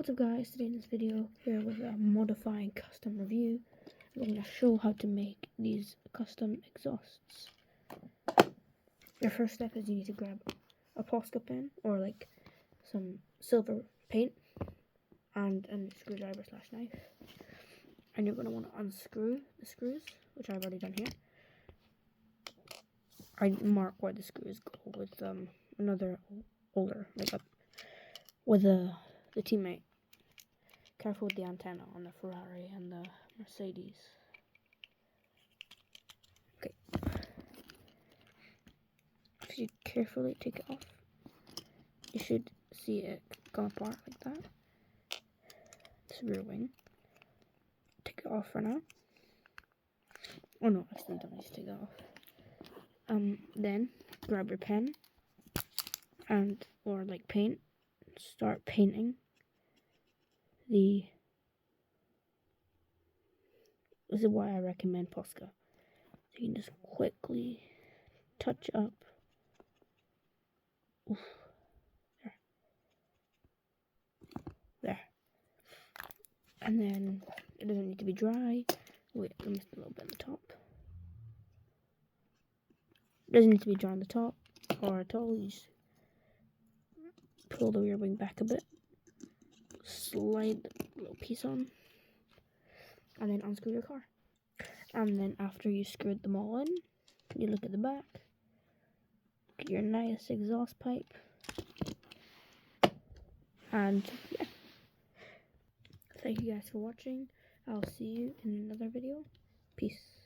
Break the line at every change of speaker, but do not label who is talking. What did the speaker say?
What's up guys, today in this video here with a modifying custom review. I'm going to show how to make these custom exhausts. Your first step is you need to grab a Posca pen or like some silver paint and a screwdriver / knife. And you're going to want to unscrew the screws, which I've already done here. I mark where the screws go with another holder, like with the teammate. Careful with the antenna on the Ferrari and the Mercedes. Okay. If you carefully take it off, you should see it come apart like that. It's rear wing. Take it off for now. Oh no, actually don't need to take it off. Then grab your pen or like paint. Start painting this is why I recommend Posca. So you can just quickly touch up. Oof. There. And then it doesn't need to be dry. Wait, I missed a little bit on the top. It doesn't need to be dry on the top or at all. You just pull the rear wing back a bit. Slide the little piece on. And then unscrew your car. And then after you screwed them all in, you look at the back. Get your nice exhaust pipe. And yeah. Thank you guys for watching. I'll see you in another video. Peace.